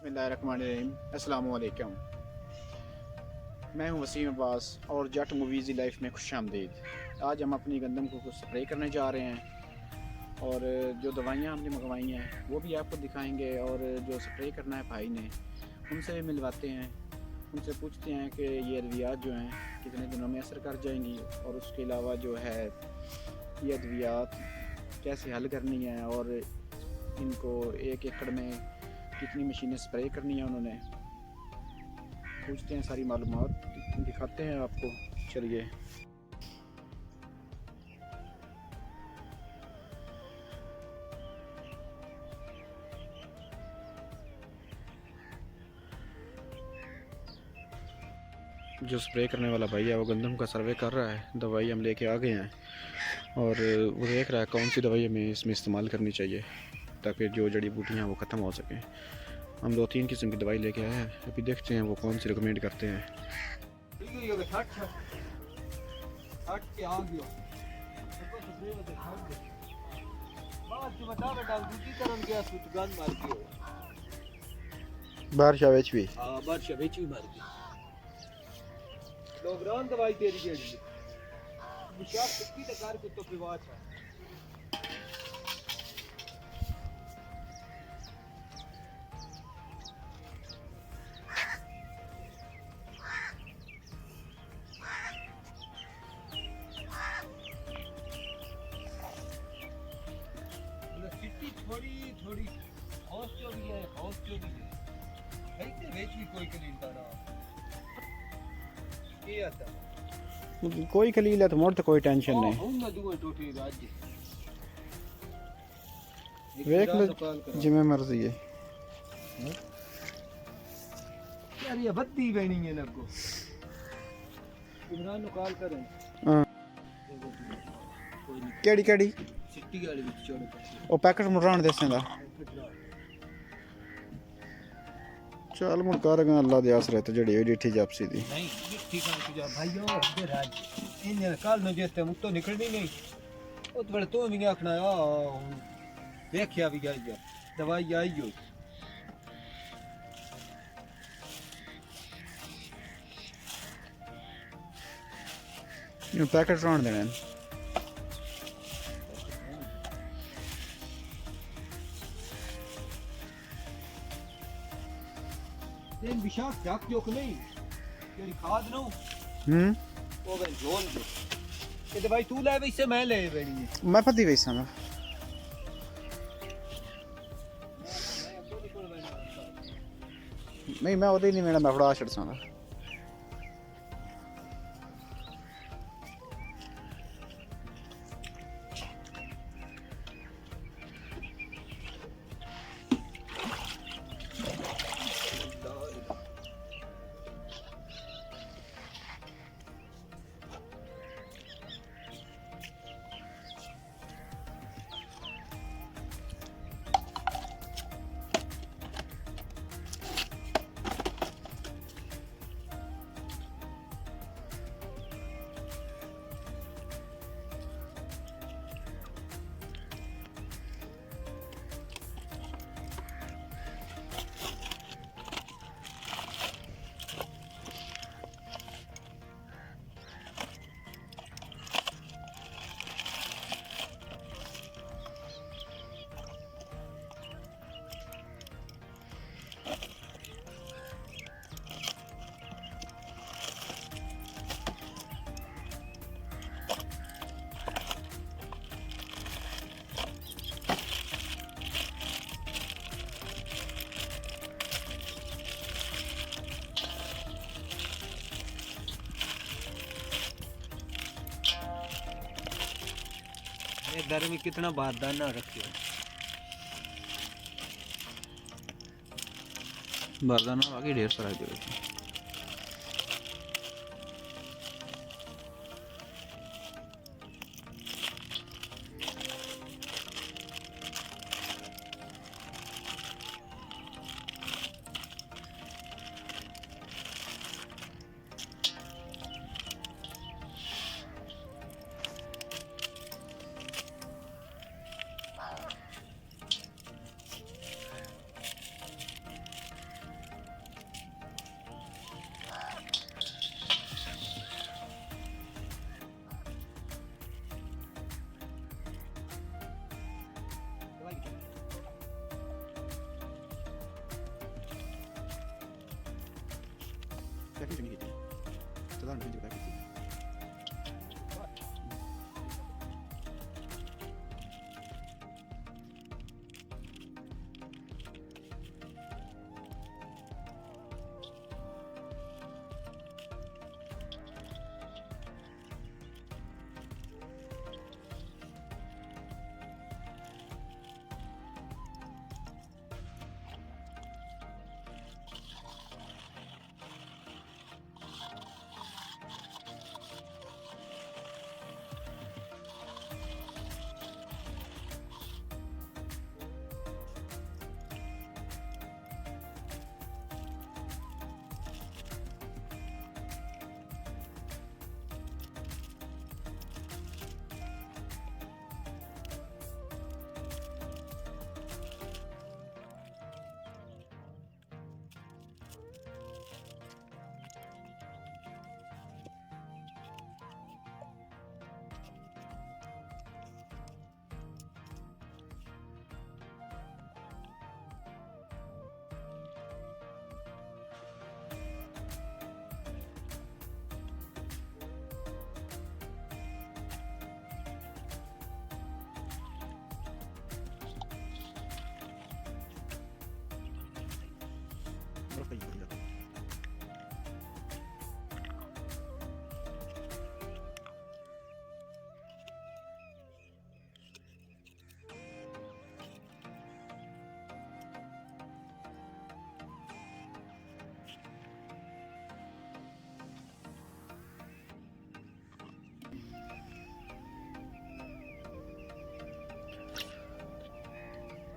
बिस्मिल्लाहिर्रहमानिर्रहीम। अस्सलाम वालेकुम। मैं हूं वसीम अब्बास और जट मूवीज़ लाइफ में खुश आमदीद। आज हम अपनी गंदम को कुछ स्प्रे करने जा रहे हैं और जो दवाइयाँ हमने मंगवाई हैं वो भी आपको दिखाएंगे और जो स्प्रे करना है भाई ने उनसे भी मिलवाते हैं। उनसे पूछते हैं कि ये अद्वियात जो हैं कितने दिनों में असर कर जाएंगी और उसके अलावा जो है ये अद्वियात कैसे हल करनी है और इनको 1 एकड़ में कितनी मशीनें स्प्रे करनी है उन्होंने पूछते हैं। सारी मालूमात दिखाते हैं आपको। चलिए। जो स्प्रे करने वाला भाई है वो गंदम का सर्वे कर रहा है। दवाई हम लेके आ गए हैं और वो देख रहा है कौन सी दवाई हमें इसमें इस्तेमाल करनी चाहिए ताकि जो जड़ी बूटियाँ वो ख़त्म हो सकें। हम 2-3 किस्म की दवाई लेके आए हैं, अभी देखते हैं वो कौन सी रिकमेंड करते हैं। बारिश आवे भी बारिश भी मार गई लोग दवाई तेरी गेड़ी निशाब सिक्की तकार के तो विवाद है। थोड़ी थोड़ी हौस जो भी है ऐसे वेच भी कोई कलीलता ना ये आता कोई खलील है तो मोड़ तो कोई टेंशन नहीं। हम ना दुआ टोटी राज देख लो जिम्मे मर्जी है यार ये बत्ती बहनी है ना को इमरान कॉल करें। हां केड़ी केड़ी सिट्टी गाड़ी विच छोड़ ओ पैकेट मुरान देसें दा चल मुड़ कर गा अल्लाह दे आसरे ते जड़ी हुई डिठी जापसी दी नहीं ठीक है तुझा भाईयो दे राज इन काल न जेते मुतो निकलनी नहीं ओ तो बड़े तो भी आखना देखिया भी गई दवाई आई हो ये पैकेट रान देने तेन विशाख जाक जोक नहीं तेरी खाद नो वो गन जोन दे ये दवाई तू ले वैसे मैं ले बैठी है मैं पति वैसा मैं नहीं मैं ओदे नहीं मेरा मैं फड़ा छड़सा दा ये घर में कितना बारदाना रखियो बारदाना आगे ढेर सारा जो पैकिंग नहीं की थी साधारण पैकिंग की थी बड़ा सही हो जाता है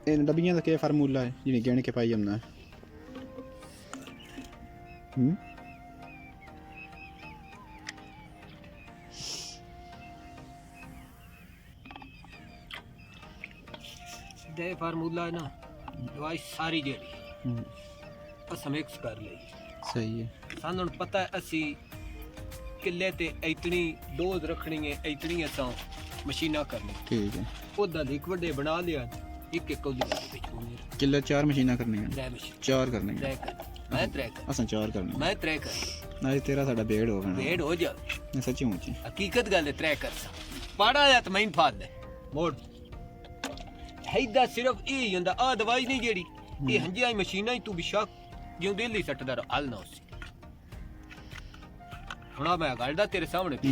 इन डब्बियां का क्या फार्मूला है जिन्हें गिन के पाई हमने दे फार्मूला है ना दवाई सारी जेड़ी अस मिक्स कर ली सही है सानू पता है असी किले ते इतनी डोज रखनी है इतनी असा मशीना करनी ठीक है ओदा लिक्विड दे बना लिया एक एक कोली दे विच पूरी किलो 4 मशीना करनी है त्रै मशीन 4 करनी है त्रै कर मैं त्रै कर असा 4 करनी मैं त्रै कर ना तेरा साडा भेड़ हो गया भेड़ हो जा सच्ची मुच्ची हकीकत गल है त्रै कर पाड़ा या तो मैं फाद दे मोड़ हैदा सिर्फ ये हुंदा आ दवाई नहीं जेड़ी ये हंजिया मशीना ही तू बेशक जिਉਂ दिल्ली सटदा रह हल ना उसी हुणा मैं गलदा तेरे सामने पे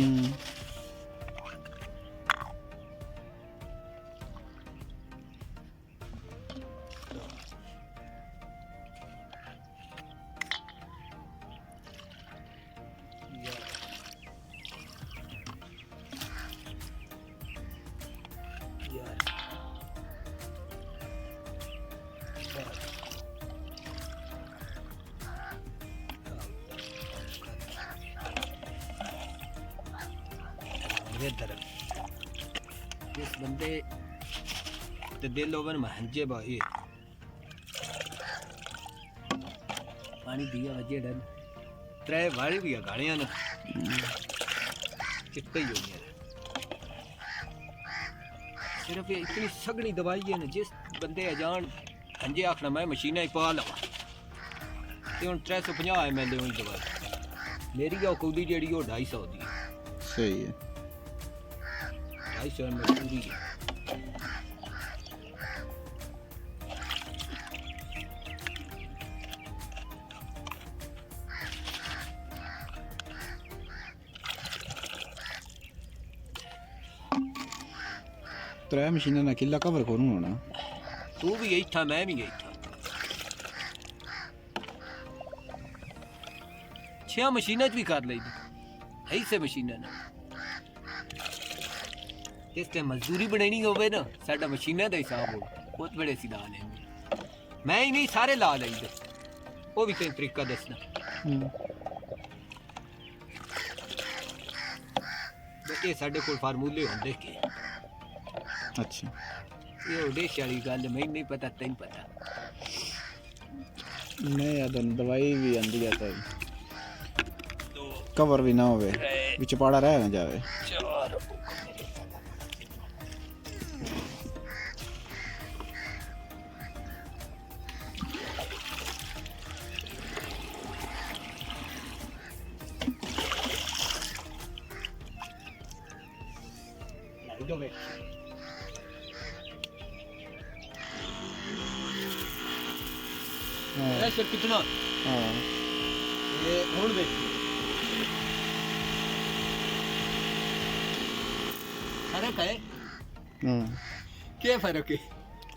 इस बंदे ते दिल ओवन महंजे भाई पानी दिया वजे डन त्रै वाली भी गाड़ियां ना चिट्टे ही हो गया सिर्फ ये इतनी सगनी दवाई है ना जिस बंदे अजान हंजे आखना मैं मशीना ही पा लवा ते हुन 350 ml होई दवाई मेरी ओ कौदी जेड़ी ओ 250 दी सही है 250 ml पूरी है त्रै मशीना ना किला कवर करूं होना तू भी गई था मैं भी गई था 6 मशीना भी कर ली है से मशीना ना जिस टाइम मजदूरी बनानी होवे ना साडा मशीना का हिसाब हो बहुत बड़े सी ला लेंगे मैं ही नहीं सारे ला लेंगे वो भी तेन तरीका दसना ये साडे कोल फार्मूले होंदे के अच्छा ये उदेश वाली गल मैं नहीं पता तेन पता नहीं याद दवाई भी आंदी जाता है कवर भी ना होवे विच पाड़ा रह ना जावे जो वे हाँ प्रेशर कितना हाँ ये हुण देख फर्क है क्या फर्क है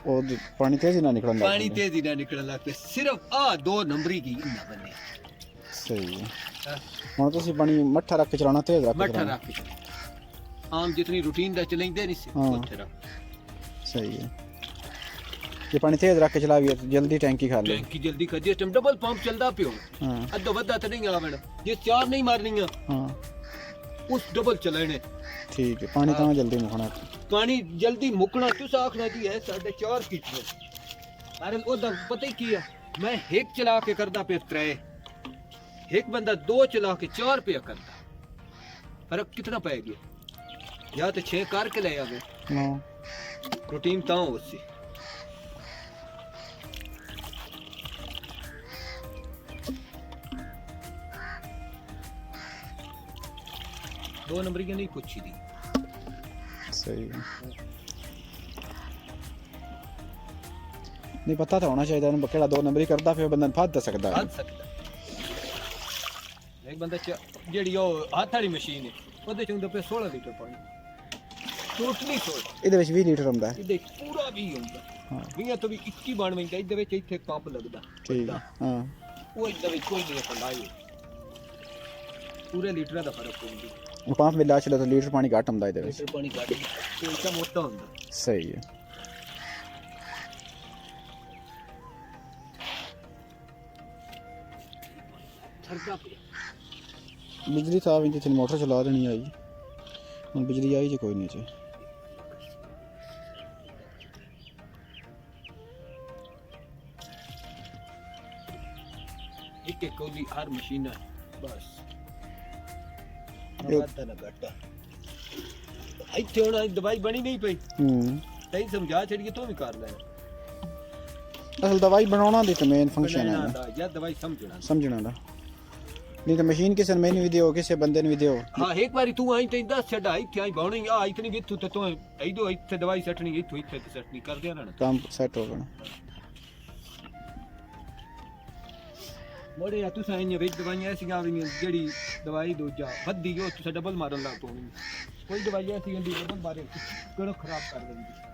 और पानी तेजी ना निकलना पानी तेजी ना निकलने लग पे सिर्फ आ 2 नंबरी की इन्ना बने सही है ਹੁਣ ਤੁਸੀਂ ਪਾਣੀ ਮੱਠਾ ਰੱਖ ਕੇ ਚਲਾਉਣਾ ਤੇਜ਼ ਰੱਖ ਕੇ मट्ठा ਚਲਾਉਣਾ रख के आम जितनी रूटीन दा चलेंदे नहीं से हाँ। मट्ठा रख सही है ये पानी तेज रख के चलावी तो जल्दी टैंकी खाली टैंकी जल्दी कर जिस टाइम डबल पंप चलदा पियो हाँ अद्धा वद्धा तो नहीं आवेण जे 4 नहीं मारनियां हाँ उस डबल चलाने ठीक है पानी तो जल्दी मुकना पानी जल्दी मुकना तुस आखना की है 4.5 लीटर अरे ओदा पता ही की है मैं एक चला के करदा पे 3 एक बंदा 2 चला के 4 पे करदा फर्क कितना पै गया या तो 6 करके ले आवे हाँ रूटीन ता उससे दो नंबर की नहीं पूछी थी सही है नहीं पता तो होना चाहिए ना केड़ा 2 नंबर ही करदा फिर बंदा फस सकदा है हद सकता एक बंदा जेड़ी ओ हाथ वाली मशीन है ਉਹਦੇ ਚ ਹੁੰਦਾ ਪਿਆ 16 ਲੀਟਰ ਪਾਣੀ ਟੋਟਲੀ 16 ਇਹਦੇ ਵਿੱਚ 20 ਲੀਟਰ ਹੁੰਦਾ ਹੈ ਇਹਦੇ ਪੂਰਾ ਵੀ ਹੁੰਦਾ ਹਾਂ 20 ਤੋਂ ਵੀ 21 ਬਣ ਜਾਂਦਾ ਇਹਦੇ ਵਿੱਚ ਇੱਥੇ ਪੰਪ ਲੱਗਦਾ ਠੀਕ ਹੈ ਹਾਂ ਉਹ ਇਹਦੇ ਵਿੱਚ ਕੋਈ ਨਹੀਂ ਫੰਡਾਈ ਪੂਰੇ ਲੀਟਰਾਂ ਦਾ ਫਰਕ ਹੁੰਦਾ ਉਹ ਪੰਪ ਮਿਲਾ ਚਲੋ ਤਾਂ ਲੀਟਰ ਪਾਣੀ ਘੱਟ ਹੁੰਦਾ ਇਹਦੇ ਵਿੱਚ ਲੀਟਰ ਪਾਣੀ ਘੱਟ ਤੇ ਇੱਕਾ ਮੋਟਾ ਹੁੰਦਾ ਸਹੀ ਹੈ ਸਰਦਾ ਪਿਆ बिजली तो आवी थी मोटर चला देनी आई हम बिजली आई जी कोई नहीं चे एक एक कोली हर मशीन है बस यो- ना घटा ਇੱਥੇ ਹੁਣ ਦਵਾਈ ਬਣੀ ਨਹੀਂ ਪਈ ਤੈਨੂੰ ਸਮਝਾ ਛੜੀਏ ਤੂੰ ਵੀ ਕਰ ਲੈ असल दवाई बनाना दी तो मेन फंक्शन है ना ਜਾਂ ਦਵਾਈ ਸਮਝਣਾ समझना ना नहीं तो मशीन किसी ने मैंने भी दियो किसी बंदे ने भी दियो ਹਾਂ ਇੱਕ ਵਾਰੀ ਤੂੰ ਆਈ ਤੈਨੂੰ ਦੱਸ ਛੱਡਾ ਇੱਥੇ ਆਈ ਬਾਉਣੀ ਆ ਇਤਨੀ ਵੀ ਤੂੰ ਤੂੰ ਇਹਦੋ ਇੱਥੇ ਦਵਾਈ ਸੱਟਣੀ ਇੱਥੋਂ ਇੱਥੇ ਤੇ ਸੱਟਣੀ ਕਰ ਦਿਆ ਨਾ काम सेट हो गया ਮੋੜੇ ਆ ਤੂੰ ਸਾਈਨ ਵਿੱਚ ਦਵਾਈਆਂ ਐਸੀਆਂ ਵੀ ਨਹੀਂ ਜਿਹੜੀ ਦਵਾਈ ਦੂਜਾ ਵੱਧੀ ਉਹ ਤੁਸੀਂ ਡਬਲ ਮਾਰਨ ਲੱਗ ਪਉਣੀ ਕੋਈ ਦਵਾਈ ਐਸੀ ਹੁੰਦੀ ਡਬਲ ਮਾਰੇ ਕਿਹੜਾ ਖਰਾਬ ਕਰ ਦਿੰਦੀ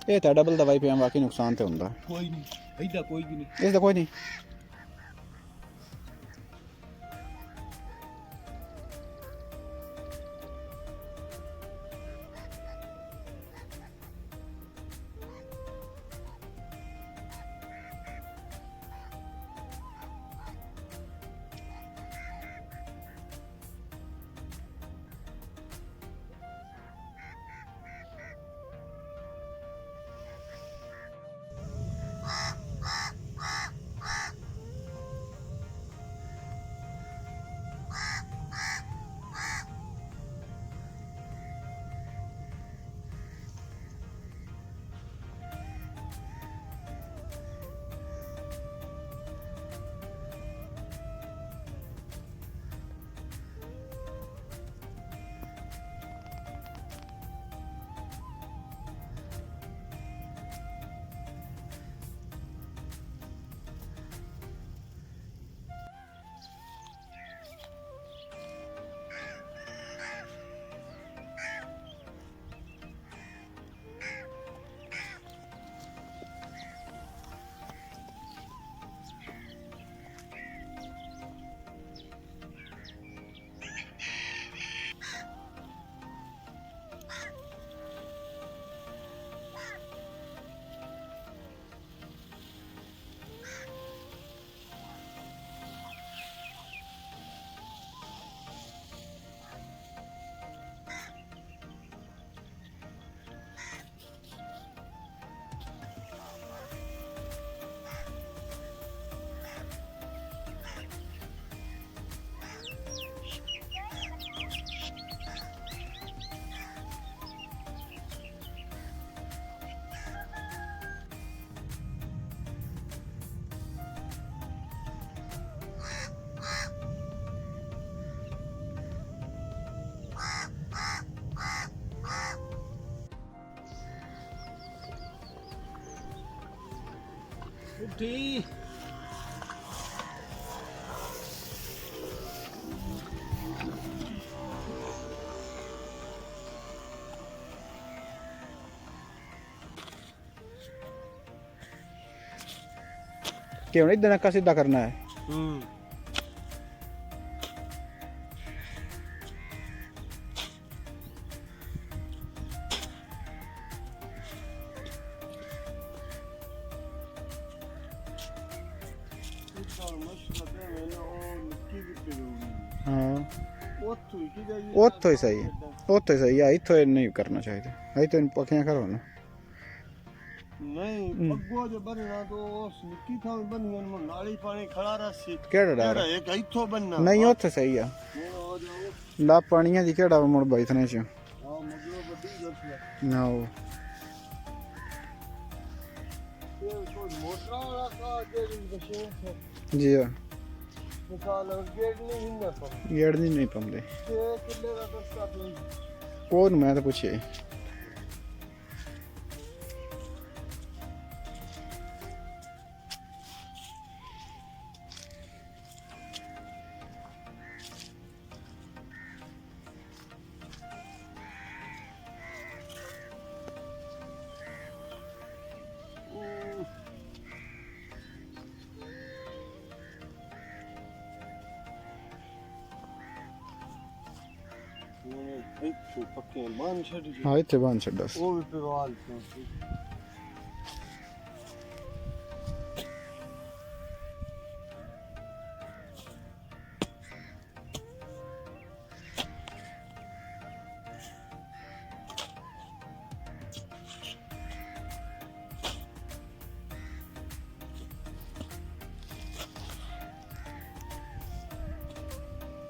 ये तो डबल दवाई पे बाकी नुकसान तो होंदा ਕੋਈ ਨਹੀਂ ਇਹਦਾ ਕੋਈ ਵੀ ਨਹੀਂ इसदा कोई नहीं ਪੁੱਠੀ क्यों नहीं इधर नक्का सीधा करना है? हाँ ਉੱਥੋਂ ਹੀ ਸਹੀ ਹੈ, ਉੱਥੋਂ ਹੀ ਸਹੀ ਹੈ, ਇੱਥੋਂ ਨਹੀਂ ਕਰਨਾ ਚਾਹੀਦਾ, ਇੱਥੋਂ ਪੱਕੀਆਂ ਕਰੋ ਨਾ। ਨਹੀਂ ਅੱਗੋਂ ਜੇ ਬੰਨਣਾ ਤਾਂ ਉਸ ਨਿੱਕੀ ਥਾਂ ਬੰਨਣਾ ਨੂੰ ਨਾਲੀ ਪਾਣੀ ਖੜਾ ਰਸੀ ਕਿਹੜਾ ਡਰ ਜਿਹੜਾ ਇੱਕ ਇੱਥੋਂ ਬੰਨਣਾ ਨਹੀਂ, ਉੱਥੇ ਸਹੀ ਆ। ਆ ਜਾਓ ਲਾ ਪਾਣੀਆਂ ਦੀ ਕਿਹੜਾ ਮੁੜ ਬੈਠਣੇ ਚ ਆ ਮਗਰੋਂ ਵੱਡੀ ਗੱਠ ਨਾ ਉਹ ਇਹ ਕੋਈ ਮੋਟਰਾਂ ਵਾਲਾ ਕਾ ਜਿਹੜੀ ਮਸ਼ੀਨ ਹੈ ਜੀ ਆ ਮਿਸਾਲ ਗੇੜ ਨਹੀਂ ਹੁੰਦਾ ਪਰ ਗੇੜ ਨਹੀਂ ਪਾਉਂਦੇ। ਤੇ ਕਿੱਲੇ ਦਾ ਦਸਤਾ ਪਈ ਉਹਨੂੰ ਮੈਂ ਤਾਂ ਪੁੱਛੇ ਇੱਥੇ ਪੱਕੇ ਬੰਨ ਛੱਡ ਹਾਂ ਇੱਥੇ ਬੰਨ ਛੱਡਾ ਸੀ। ਉਹ ਵੀ ਪਿਵਾਲ ਤੋਂ